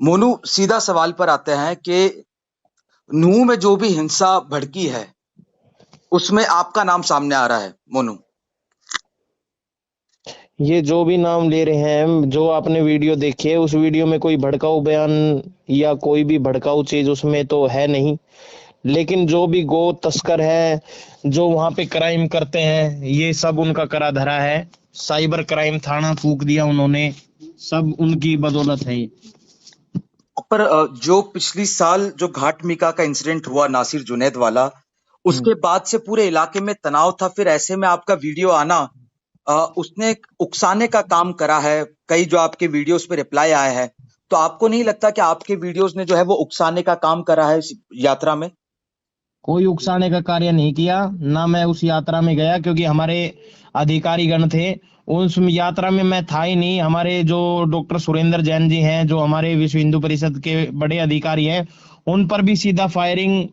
मोनू, सीधा सवाल पर आते हैं कि नूह में जो भी हिंसा भड़की है उसमें आपका नाम सामने आ रहा है मोनू। ये जो भी नाम ले रहे हैं, जो आपने वीडियो देखी है, उस वीडियो में कोई भड़काऊ बयान या कोई भी भड़काऊ चीज उसमें तो है नहीं। लेकिन जो भी गो तस्कर है, जो वहां पे क्राइम करते हैं, ये सब उनका करा धरा है। साइबर क्राइम थाना फूंक दिया उन्होंने, सब उनकी बदौलत है ये। पर जो पिछली साल जो घाट मिका का इंसिडेंट हुआ नासिर जुनैद वाला, हम्म। उसके बाद से पूरे इलाके में तनाव था। फिर ऐसे में आपका वीडियो आना उसने एक उकसाने का काम करा है। कई जो आपके वीडियोस पे रिप्लाई आए हैं, तो आपको नहीं लगता कि आपके वीडियोस ने जो है वो उकसाने का काम करा है इस यात्रा में? कोई उकसाने का कार्य नहीं किया, ना मैं उस यात्रा में गया, क्योंकि हमारे अधिकारी गण थे उस यात्रा में। मैं था ही नहीं। हमारे जो डॉक्टर सुरेंद्र जैन जी हैं, जो हमारे विश्व हिंदू परिषद के बड़े अधिकारी हैं, उन पर भी सीधा फायरिंग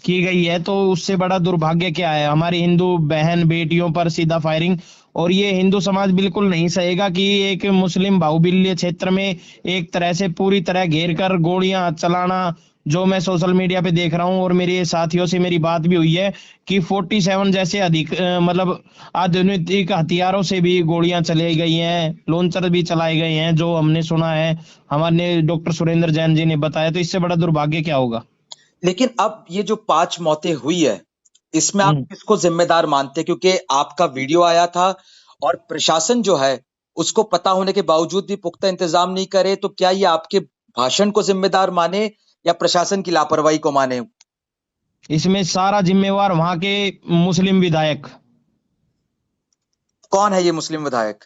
की गई है। तो उससे बड़ा दुर्भाग्य क्या है? हमारी हिंदू बहन बेटियों पर सीधा फायरिंग। और ये हिंदू समाज बिल्कुल नहीं सहेगा कि एक मुस्लिम बाहुल्य क्षेत्र में एक तरह से पूरी तरह घेर कर गोलियां चलाना, जो मैं सोशल मीडिया पे देख रहा हूँ और मेरे साथियों से मेरी बात भी हुई है कि 47 जैसे अधिक मतलब आधुनिक हथियारों से भी गोलियां चलाई गई हैं, लॉन्चर भी चलाए गए हैं, जो हमने सुना है, हमारे डॉक्टर सुरेंद्र जैन जी ने बताया। तो इससे बड़ा दुर्भाग्य क्या होगा? लेकिन अब ये जो 5 मौतें हुई है, इसमें आप हम्म। किसको जिम्मेदार मानते हैं? क्योंकि आपका वीडियो आया था और प्रशासन जो है, उसको पता होने के बावजूद भी पुख्ता इंतजाम नहीं करे, तो क्या ये आपके भाषण को जिम्मेदार माने या प्रशासन की लापरवाही को माने? इसमें सारा जिम्मेवार वहां के मुस्लिम विधायक। कौन है ये मुस्लिम विधायक?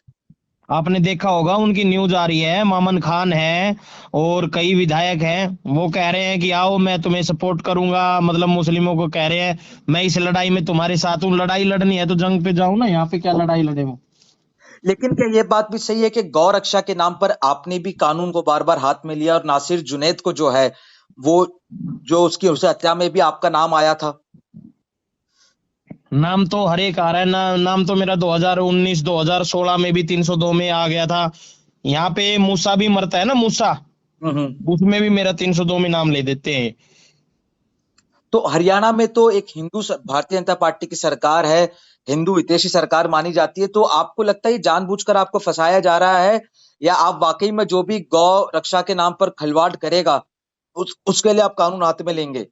आपने देखा होगा, उनकी न्यूज आ रही है, मामन खान है और कई विधायक हैं। वो कह रहे हैं कि आओ मैं तुम्हें सपोर्ट करूंगा, मतलब मुस्लिमों को कह रहे हैं मैं इस लड़ाई में तुम्हारे साथ हूँ। लड़ाई लड़नी है तो जंग पे जाओ ना, यहाँ पे क्या लड़ाई लड़े हो? लेकिन क्या ये बात भी सही है कि गौ रक्षा के नाम पर आपने भी कानून को बार बार हाथ में लिया और नासिर जुनैद को जो है वो जो उसकी उस हत्या में भी आपका नाम आया था? नाम तो हर एक आ रहा है ना। नाम तो मेरा 2019 2016 में भी 302 में आ गया था। यहाँ पे मूसा भी मरता है ना, मूसा, हम्म। उसमें भी मेरा 302 में नाम ले देते हैं। तो हरियाणा में तो एक भारतीय जनता पार्टी की सरकार है, हिंदू हितैषी सरकार मानी जाती है। तो आपको लगता है ये जानबूझकर आपको फंसाया जा रहा है, या आप वाकई में जो भी गौ रक्षा के नाम पर खिलवाड़ करेगा उसके लिए आप कानून हाथ में लेंगे?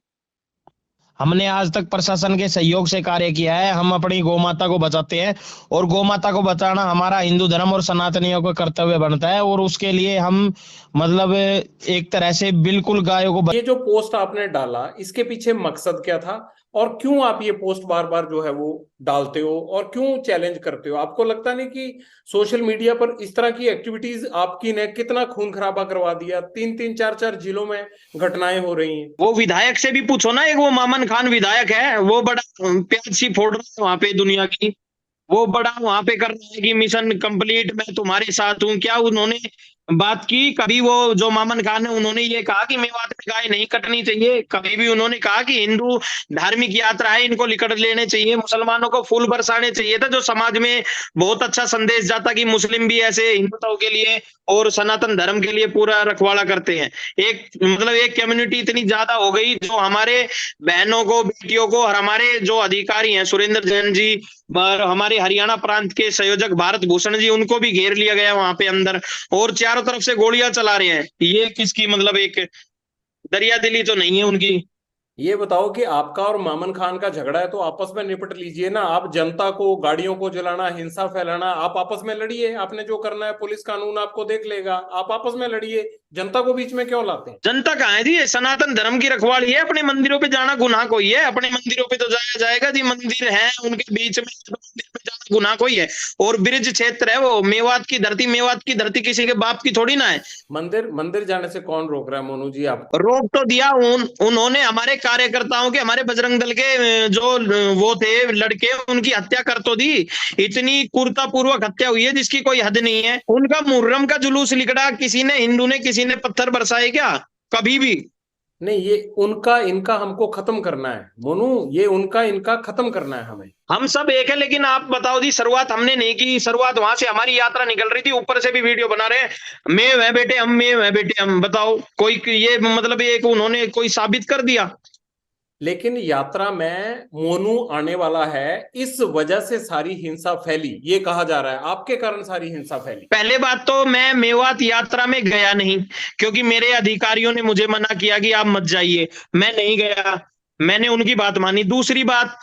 हमने आज तक प्रशासन के सहयोग से कार्य किया है। हम अपनी गौ माता को बचाते हैं और गौ माता को बचाना हमारा हिंदू धर्म और सनातनियों का कर्तव्य बनता है। और उसके लिए हम मतलब एक तरह से बिल्कुल गायों को ये जो पोस्ट आपने डाला, इसके पीछे मकसद क्या था? और क्यों आप ये पोस्ट बार बार जो है वो डालते हो और क्यों चैलेंज करते हो? आपको लगता नहीं कि सोशल मीडिया पर इस तरह की एक्टिविटीज आपकी ने कितना खून खराबा करवा दिया? 3-3 4-4 जिलों में घटनाएं हो रही हैं। वो विधायक से भी पूछो ना, एक वो मामन खान विधायक है, वो बड़ा प्याज सी फोड़ रहा है वहां पे दुनिया की। वो बड़ा वहां पे कर रहा है कि मिशन कंप्लीट, मैं तुम्हारे साथ हूँ। क्या उन्होंने बात की कभी? वो जो मामन खान है, उन्होंने ये कहा कि मेवात में गाय नहीं कटनी चाहिए? कभी भी उन्होंने कहा कि हिंदू धार्मिक यात्रा है, इनको लिकड़ लेने चाहिए, मुसलमानों को फूल बरसाने चाहिए था? जो समाज में बहुत अच्छा संदेश जाता कि मुस्लिम भी ऐसे हिंदुत्व के लिए और सनातन धर्म के लिए पूरा रखवाला करते हैं। एक मतलब एक कम्युनिटी इतनी ज्यादा हो गई जो हमारे बहनों को, बेटियों को, और हमारे जो अधिकारी हैं सुरेंद्र जैन जी और हमारे हरियाणा प्रांत के संयोजक भारत भूषण जी, उनको भी घेर लिया गया वहां पे अंदर, और चारों तरफ से गोलियां चला रहे हैं। ये किसकी मतलब एक दरिया दिली तो नहीं है उनकी? ये बताओ कि आपका और मामन खान का झगड़ा है तो आपस में निपट लीजिए ना। आप जनता को, गाड़ियों को जलाना, हिंसा फैलाना, आप आपस में लड़िए। आपने जो करना है पुलिस कानून आपको देख लेगा। आप आपस में लड़िए, जनता को बीच में क्यों लाते हैं? जनता कहाँ है जी? ये सनातन धर्म की रखवाली है। अपने मंदिरों पे जाना गुनाह कोई है? अपने मंदिरों पे तो जाया जाएगा जी, मंदिर है उनके बीच में, तो मंदिर पे जाना गुनाह कोई है? और ब्रिज क्षेत्र है वो, मेवात की धरती, मेवात की धरती किसी के बाप की थोड़ी ना है। मंदिर मंदिर जाने से कौन रोक रहा है मोनू जी आपको? रोक तो दिया उन्होंने हमारे कार्यकर्ताओं के, हमारे बजरंग दल के जो वो थे लड़के, उनकी हत्या कर तो दी। इतनी क्रूरतापूर्वक हत्या हुई है जिसकी कोई हद नहीं है। उनका मुहर्रम का जुलूस निकला, किसी ने, हिंदू ने, किसी ने पत्थर बरसाए क्या? कभी भी? नहीं, ये उनका इनका हमको खत्म करना है मोनू, ये उनका इनका खत्म करना है हमें। हम सब एक है, लेकिन आप बताओ जी, शुरुआत हमने नहीं की। शुरुआत वहां से हमारी यात्रा निकल रही थी, ऊपर से भी वीडियो बना रहे हैं, मैं वह बेटे हम, मैं वह बेटे हम। बताओ कोई ये मतलब ये उन्होंने कोई साबित कर दिया? लेकिन यात्रा में मोनू आने वाला है, इस वजह से सारी हिंसा फैली, ये कहा जा रहा है आपके कारण सारी हिंसा फैली। पहले बात तो मैं मेवात यात्रा में गया नहीं, क्योंकि मेरे अधिकारियों ने मुझे मना किया कि आप मत जाइए, मैं नहीं गया, मैंने उनकी बात मानी। दूसरी बात,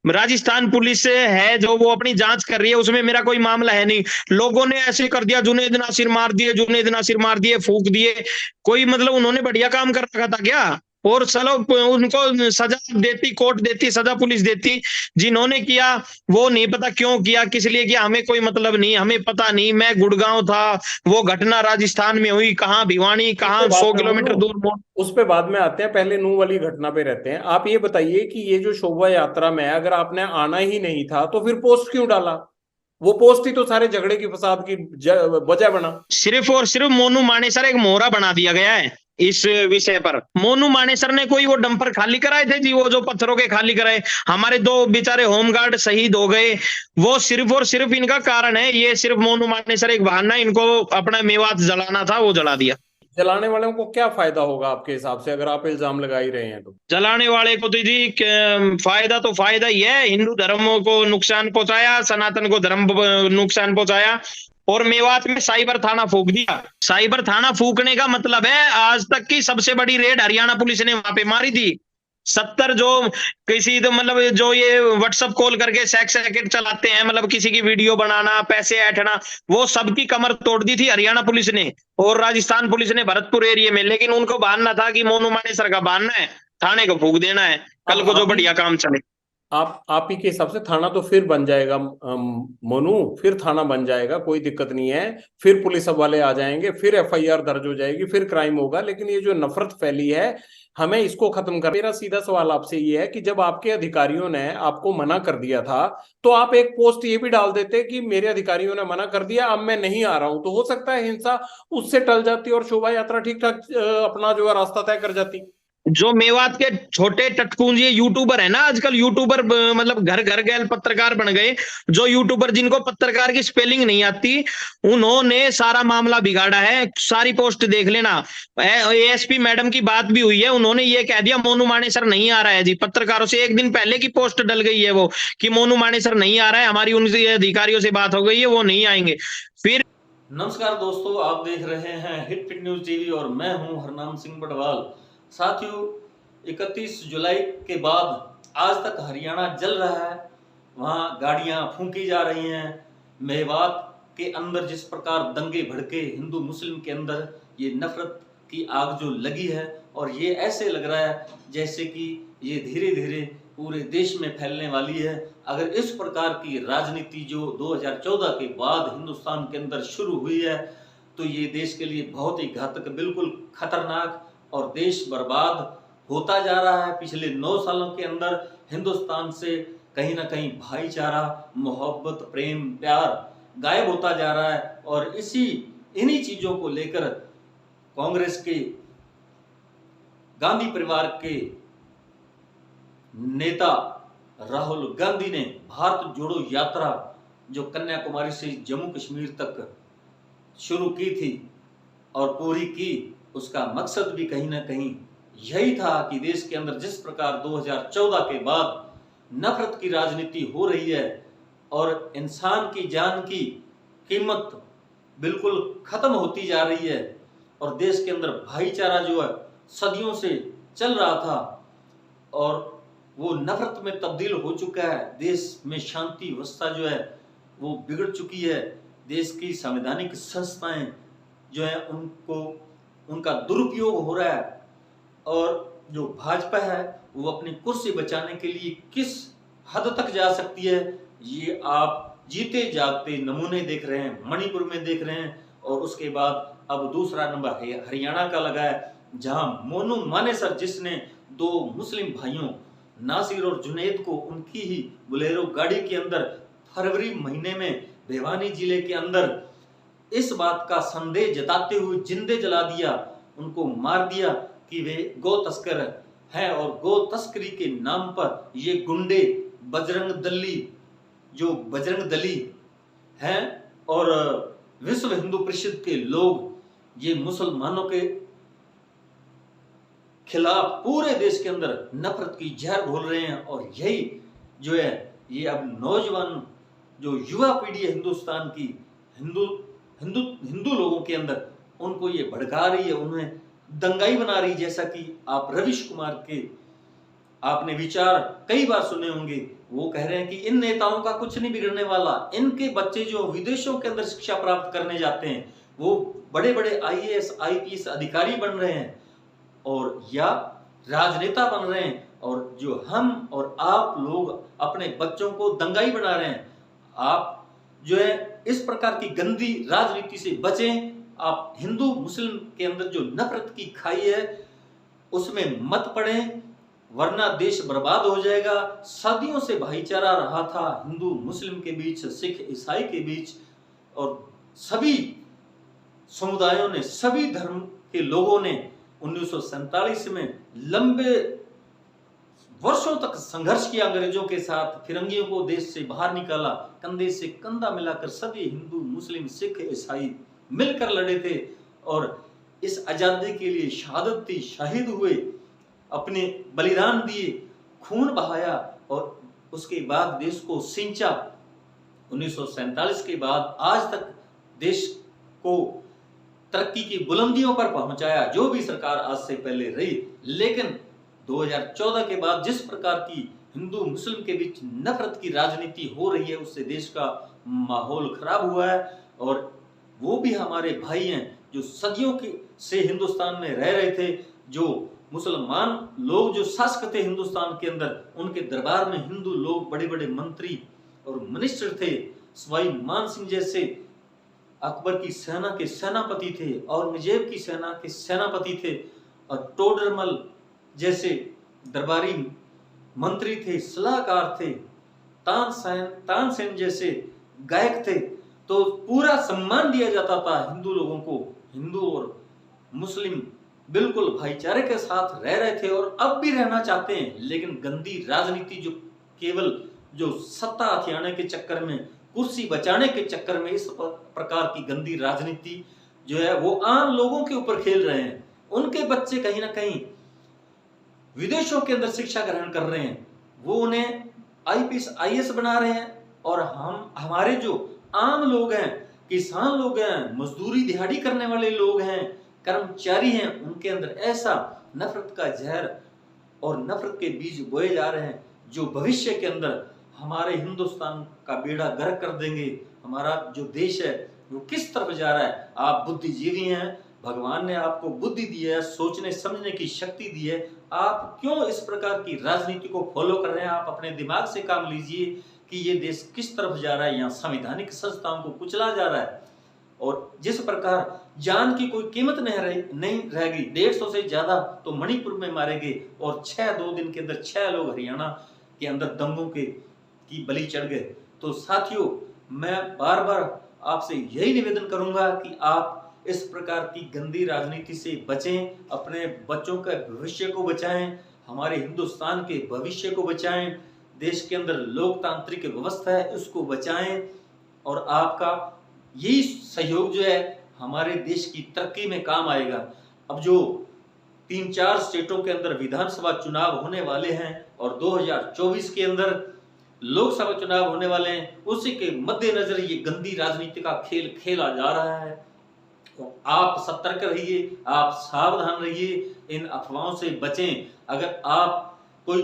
राजस्थान पुलिस है जो वो अपनी जांच कर रही है, उसमें मेरा कोई मामला है नहीं। लोगों ने ऐसे कर दिया, जुनेद नासिर मार दिए, जुनेद नासिर मार दिए, फूंक दिए। कोई मतलब उन्होंने बढ़िया काम कर रखा था क्या? और चलो उनको सजा देती, कोर्ट देती, सजा पुलिस देती। जिन्होंने किया वो नहीं पता क्यों किया, किस लिए किया, हमें कोई मतलब नहीं, हमें पता नहीं। मैं गुड़गांव था, वो घटना राजस्थान में हुई, कहाँ भिवानी, उस पे कहाँ बाद 100 में किलोमीटर मोनू, दूर उस पे बाद में आते हैं, पहले नू वाली घटना पे रहते हैं। आप ये बताइए कि ये जो शोभा यात्रा में अगर आपने आना ही नहीं था तो फिर पोस्ट क्यों डाला? वो पोस्ट ही तो सारे झगड़े की फसाद की वजह बना। सिर्फ और सिर्फ मोनू मानेसर एक मोहरा बना दिया गया है इस विषय पर। मोनू मानेसर ने कोई वो डंपर खाली कराए थे जी, वो जो पत्थरों के खाली कराए, हमारे 2 बेचारे होमगार्ड शहीद हो गए, वो सिर्फ और सिर्फ इनका कारण है। ये सिर्फ मोनू मानेसर एक बहाना, इनको अपना मेवात जलाना था, वो जला दिया। जलाने वालों को क्या फायदा होगा आपके हिसाब से, अगर आप इल्जाम लगा ही रहे हैं तो? जलाने वाले को तो जी फायदा तो फायदा ही है, हिंदू धर्म को नुकसान पहुंचाया, सनातन को धर्म नुकसान पहुंचाया, और मेवात में साइबर थाना फूंक दिया। साइबर थाना फूंकने का मतलब है आज तक की सबसे बड़ी रेड हरियाणा पुलिस ने वहां पे मारी थी। 70 जो किसी तो मतलब जो ये व्हाट्सएप कॉल करके सेक्स रैकेट चलाते हैं, मतलब किसी की वीडियो बनाना, पैसे ऐंठना, वो सबकी कमर तोड़ दी थी हरियाणा पुलिस ने और राजस्थान पुलिस ने भरतपुर एरिया में। लेकिन उनको बहाना था कि मोनू मानेसर का बहाना है, थाने को फूंक देना है, कल को जो बढ़िया काम चले। आप ही के हिसाब से थाना तो फिर बन जाएगा मोनू, फिर थाना बन जाएगा, कोई दिक्कत नहीं है। फिर पुलिस वाले आ जाएंगे, फिर एफआईआर दर्ज हो जाएगी, फिर क्राइम होगा। लेकिन ये जो नफरत फैली है, हमें इसको खत्म कर। मेरा सीधा सवाल आपसे ये है कि जब आपके अधिकारियों ने आपको मना कर दिया था, तो आप एक पोस्ट ये भी डाल देते कि मेरे अधिकारियों ने मना कर दिया, अब मैं नहीं आ रहा हूं, तो हो सकता है हिंसा उससे टल जाती और शोभा यात्रा ठीक ठाक अपना जो है रास्ता तय कर जाती। जो मेवात के छोटे टटकूंज ये यूट्यूबर है ना, आजकल यूट्यूबर मतलब घर घर गए पत्रकार बन गए। जो यूट्यूबर जिनको पत्रकार की स्पेलिंग नहीं आती, उन्होंने सारा मामला बिगाड़ा है। सारी पोस्ट देख लेना, एएसपी मैडम की बात भी हुई है, उन्होंने ये कह दिया मोनू मानेसर नहीं आ रहा है जी। पत्रकारों से एक दिन पहले की पोस्ट डल गई है वो, कि मोनू मानेसर नहीं आ रहा है, हमारी उनसे अधिकारियों से बात हो गई है, वो नहीं आएंगे। फिर नमस्कार दोस्तों, आप देख रहे हैं हिट फिट न्यूज टीवी और मैं हूं हरनाम सिंह बड़वाल। साथियों, 31 जुलाई के बाद आज तक हरियाणा जल रहा है, वहां गाड़ियां फूंकी जा रही हैं। मेवात के अंदर जिस प्रकार दंगे भड़के, हिंदू मुस्लिम के अंदर ये नफरत की आग जो लगी है, और ये ऐसे लग रहा है जैसे कि ये धीरे धीरे पूरे देश में फैलने वाली है। अगर इस प्रकार की राजनीति जो 2014 के बाद हिंदुस्तान के अंदर शुरू हुई है, तो ये देश के लिए बहुत ही घातक, बिल्कुल खतरनाक, और देश बर्बाद होता जा रहा है। पिछले 9 सालों के अंदर हिंदुस्तान से कहीं ना कहीं भाईचारा, मोहब्बत, प्रेम, प्यार गायब होता जा रहा है। और इन्हीं चीजों को लेकर कांग्रेस के, गांधी परिवार के नेता राहुल गांधी ने भारत जोड़ो यात्रा जो कन्याकुमारी से जम्मू कश्मीर तक शुरू की थी और पूरी की, उसका मकसद भी कहीं ना कहीं यही था कि देश के अंदर जिस प्रकार 2014 के बाद नफरत की राजनीति हो रही है और इंसान की जान की कीमत बिल्कुल खत्म होती जा रही है, और देश के अंदर भाईचारा जो है सदियों से चल रहा था और वो नफरत में तब्दील हो चुका है। देश में शांति व्यवस्था जो है वो बिगड़ चुकी है। देश की संवैधानिक संस्थाएं जो है उनका दुरुपयोग हो रहा है, और जो भाजपा है वो अपनी कुर्सी बचाने के लिए किस हद तक जा सकती है, ये आप जीते जागते नमूने देख रहे हैं। मणिपुर में देख रहे हैं, और उसके बाद अब दूसरा नंबर हरियाणा का लगा है, जहां मोनू मानेसर, जिसने 2 मुस्लिम भाइयों नासिर और जुनैद को उनकी ही बोलेरो गाड़ी के अंदर फरवरी महीने में भिवानी जिले के अंदर इस बात का संदेह जताते हुए जिंदे जला दिया, उनको मार दिया। कि वे गौ तस्कर हैं और गौ तस्करी के नाम पर ये गुंडे बजरंग दली हैं और विश्व हिंदू परिषद के लोग ये मुसलमानों के खिलाफ पूरे देश के अंदर नफरत की जहर घोल रहे हैं। और यही जो है ये अब नौजवान जो युवा पीढ़ी है हिंदुस्तान की, हिंदू लोगों के अंदर, उनको ये भड़का रही है, उन्हें दंगाई बना रही। जैसा कि आप रविश कुमार के आपने विचार कई बार सुने होंगे, वो कह रहे हैं कि इन नेताओं का कुछ नहीं बिगड़ने वाला, इनके बच्चे जो विदेशों के अंदर शिक्षा प्राप्त करने जाते हैं वो बड़े बड़े IAS IPS अधिकारी बन रहे हैं और या राजनेता बन रहे हैं, और जो हम और आप लोग अपने बच्चों को दंगाई बना रहे हैं। आप जो है इस प्रकार की गंदी राजनीति से बचें। आप हिंदू मुस्लिम के अंदर जो नफरत की खाई है उसमें मत पड़ें, वरना देश बर्बाद हो जाएगा। सदियों से भाईचारा रहा था हिंदू मुस्लिम के बीच, सिख ईसाई के बीच, और सभी समुदायों ने, सभी धर्म के लोगों ने 1947 में लंबे वर्षों तक संघर्ष किया अंग्रेजों के साथ, फिरंगियों को देश से बाहर निकाला, कंधे से कंधा मिलाकर सभी हिंदू मुस्लिम सिख ईसाई मिलकर लड़े थे और इस आजादी के लिए शहादत दी, शहीद हुए, अपने बलिदान दिए, खून बहाया और उसके बाद देश को सिंचा। 1947 के बाद आज तक देश को तरक्की की बुलंदियों पर पहुंचाया जो भी सरकार आज से पहले रही। लेकिन 2014 के बाद जिस प्रकार की हिंदू मुस्लिम के बीच नफरत की राजनीति हो रही है, उससे देश का माहौल खराब हुआ है। और वो भी हमारे भाई हैं जो सदियों से हिंदुस्तान में रह रहे थे, जो मुसलमान लोग जो शासक थे हिंदुस्तान के अंदर, उनके दरबार में हिंदू लोग बड़े बड़े मंत्री और मिनिस्टर थे। सवाई मान सिंह जैसे अकबर की सेना के सेनापति थे, औरंगजेब की सेना के सेनापति थे, और टोडरमल जैसे दरबारी मंत्री थे, सलाहकार थे, तानसेन जैसे गायक थे। तो पूरा सम्मान दिया जाता था हिंदू लोगों को। हिंदू और मुस्लिम बिल्कुल भाईचारे के साथ रह रहे थे और अब भी रहना चाहते हैं। लेकिन गंदी राजनीति जो केवल जो सत्ता हथियाने के चक्कर में, कुर्सी बचाने के चक्कर में, इस प्रकार की गंदी राजनीति जो है वो आम लोगों के ऊपर खेल रहे हैं। उनके बच्चे कहीं ना कहीं विदेशों के अंदर शिक्षा ग्रहण कर रहे हैं, वो उन्हें IPS IAS बना रहे हैं। और हमारे जो आम लोग हैं, किसान लोग हैं, मजदूरी दिहाड़ी करने वाले लोग हैं, कर्मचारी हैं, उनके अंदर ऐसा नफरत का जहर और नफरत के बीज बोए जा रहे हैं जो भविष्य के अंदर हमारे हिंदुस्तान का बेड़ा गर्क कर देंगे। हमारा जो देश है वो किस तरफ जा रहा है। आप बुद्धिजीवी हैं, भगवान ने आपको बुद्धि दी है, सोचने समझने की शक्ति दी है, आप क्यों इस प्रकार की राजनीति को फॉलो कर रहे हैं। आप अपने दिमाग से काम लीजिए कि ये देश किस तरफ जा रहा है। यहाँ संवैधानिक संस्थाओं को कुचला जा रहा है और जिस प्रकार जान की कोई कीमत नहीं रहेगी, 150 से ज्यादा तो मणिपुर में मारे गए और 2 दिन के अंदर 6 लोग हरियाणा के अंदर दंगों की बलि चढ़ गए। तो साथियों, मैं बार बार आपसे यही निवेदन करूंगा कि आप इस प्रकार की गंदी राजनीति से बचें, अपने बच्चों के भविष्य को बचाएं, हमारे हिंदुस्तान के भविष्य को बचाएं, देश के अंदर लोकतांत्रिक व्यवस्था है उसको बचाएं। और आपका यही सहयोग जो है हमारे देश की तरक्की में काम आएगा। अब जो 3-4 स्टेटों के अंदर विधानसभा चुनाव होने वाले हैं और 2024 के अंदर लोकसभा चुनाव होने वाले हैं, उसी के मद्देनजर ये गंदी राजनीति का खेल खेला जा रहा है। तो आप सतर्क रहिए, आप सावधान रहिए, इन अफवाहों से बचें। अगर आप कोई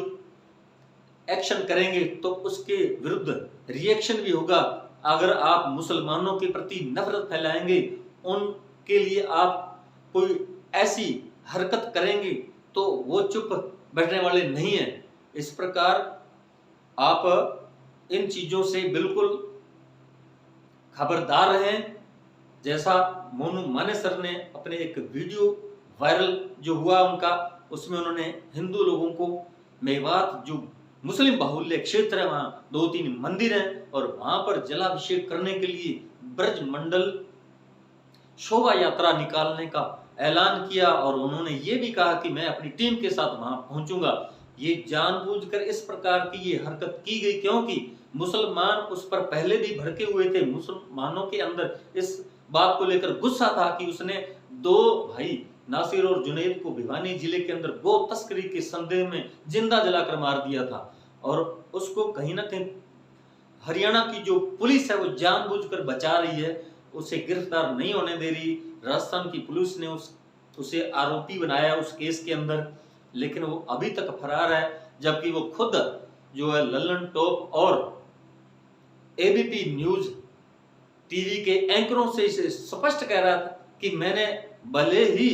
एक्शन करेंगे तो उसके विरुद्ध रिएक्शन भी होगा। अगर आप मुसलमानों के प्रति नफरत फैलाएंगे, उनके लिए आप कोई ऐसी हरकत करेंगे तो वो चुप बैठने वाले नहीं हैं। इस प्रकार आप इन चीजों से बिल्कुल खबरदार रहें। जैसा मोनू मानेसर ने अपने एक वीडियो वायरल जो हुआ उनका, उसमें उन्होंने हिंदू लोगों को मेवात जो मुस्लिम बाहुल्य क्षेत्र है, वहां 2-3 मंदिर हैं और वहां पर जलाभिषेक करने के लिए ब्रज मंडल शोभा यात्रा निकालने का ऐलान किया और उन्होंने ये भी कहा कि मैं अपनी टीम के साथ वहां पहुंचूंगा। ये जानबूझकर इस प्रकार की ये हरकत की गई, क्योंकि मुसलमान उस पर पहले भी भड़के हुए थे। मुसलमानों के अंदर इस बात को लेकर गुस्सा था कि उसने 2 भाई नासिर और जुनैद को भिवानी जिले के अंदर गो तस्करी के संदेह में जिंदा जलाकर मार दिया था। और उसको कहीं ना कहीं हरियाणा की जो पुलिस है वो जानबूझकर बचा रही है, उसे गिरफ्तार नहीं होने दे रही। राजस्थान की पुलिस ने उसे आरोपी बनाया उस केस के अंदर, लेकिन वो अभी तक फरार है, जबकि वो खुद जो है लल्लन टॉप और एबीपी न्यूज टीवी के एंकरों से इसे स्पष्ट कह रहा था कि मैंने भले ही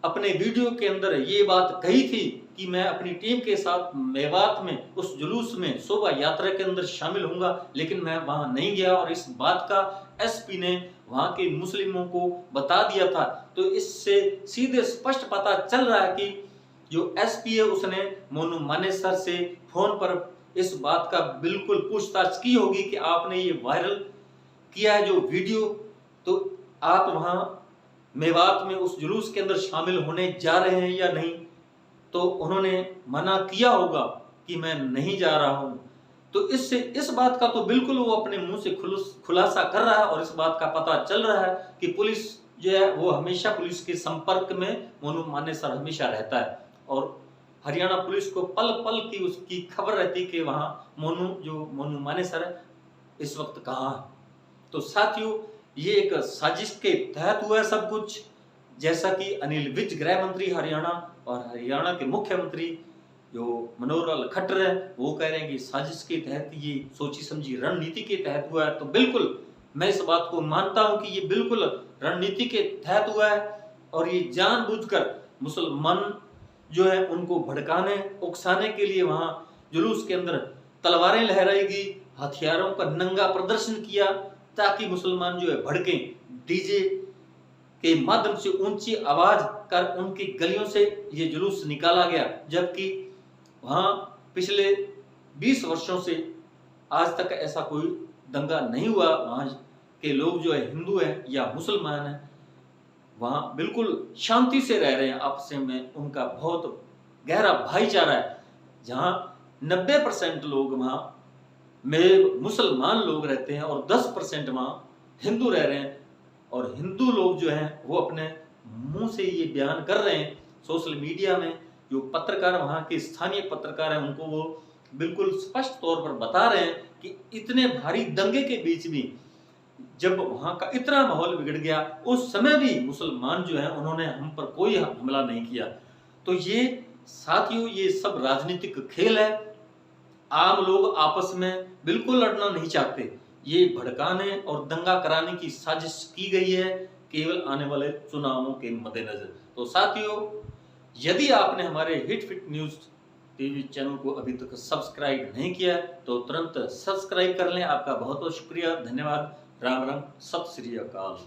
अपने वीडियो के अंदर ये बात कही थी कि मैं अपनी टीम के साथ मेवात में उस जुलूस में शोभा यात्रा के अंदर शामिल होऊंगा, लेकिन मैं वहां नहीं गया। और इस बात का एसपी ने वहां के मुस्लिमों को बता दिया था। तो इससे सीधे स्पष्ट पता चल रहा है कि जो एसपी है उसने मोनू मानेसर से फोन पर इस बात का बिल्कुल पूछताछ की होगी कि आपने ये वायरल किया है जो वीडियो, तो आप वहां मेवात में उस जुलूस के अंदर शामिल होने जा रहे हैं या नहीं। तो उन्होंने मना किया होगा कि मैं नहीं जा रहा हूं। तो इससे इस बात का तो बिल्कुल वो अपने मुंह से खुलासा कर रहा है और इस बात का पता चल रहा है कि पुलिस जो है वो हमेशा पुलिस के संपर्क में मोनू मानेसर हमेशा रहता है। और हरियाणा पुलिस को पल पल की उसकी खबर रहती कि वहां मोनू मानेसर है इस वक्त कहाँ है। तो साथियों, ये एक साजिश के तहत हुआ है सब कुछ। जैसा कि अनिल विज गृह मंत्री हरियाणा और हरियाणा के मुख्यमंत्री जो मनोहर लाल खट्टर है वो कह रहे हैं कि साजिश के तहत, ये सोची समझी रणनीति के तहत हुआ है। तो बिल्कुल मैं इस बात को मानता हूं कि ये बिल्कुल रणनीति के तहत हुआ है और ये जानबूझकर मुसलमान जो है उनको भड़काने उकसाने के लिए वहां जुलूस के अंदर तलवारें लहराएगी, हथियारों का नंगा प्रदर्शन किया ताकि मुसलमान जो है भड़के। डीजे के माध्यम से ऊंची आवाज कर उनकी गलियों से ये जुलूस निकाला गया, जबकि वहां पिछले 20 वर्षों से आज तक ऐसा कोई दंगा नहीं हुआ। वहां के लोग जो है हिंदू है या मुसलमान है वहां बिल्कुल शांति से रह रहे हैं, आपस में उनका बहुत गहरा भाईचारा है। जहां 90% लोग वहां में मुसलमान लोग रहते हैं और 10% वहां हिंदू रह रहे हैं। और हिंदू लोग जो हैं वो अपने मुंह से ये बयान कर रहे हैं, सोशल मीडिया में जो पत्रकार वहां के स्थानीय पत्रकार हैं उनको वो बिल्कुल स्पष्ट तौर पर बता रहे हैं कि इतने भारी दंगे के बीच भी जब वहां का इतना माहौल बिगड़ गया उस समय भी मुसलमान जो है उन्होंने हम पर कोई हमला नहीं किया। तो ये साथियों, ये सब राजनीतिक खेल है। आम लोग आपस में बिल्कुल लड़ना नहीं चाहते, ये भड़काने और दंगा कराने की साजिश की गई है केवल आने वाले चुनावों के मद्देनजर। तो साथियों, यदि आपने हमारे hit fit news TV channel को अभी तक सब्सक्राइब नहीं किया तो तुरंत सब्सक्राइब कर लें। आपका बहुत बहुत शुक्रिया, धन्यवाद, राम राम, सत श्री अकाल।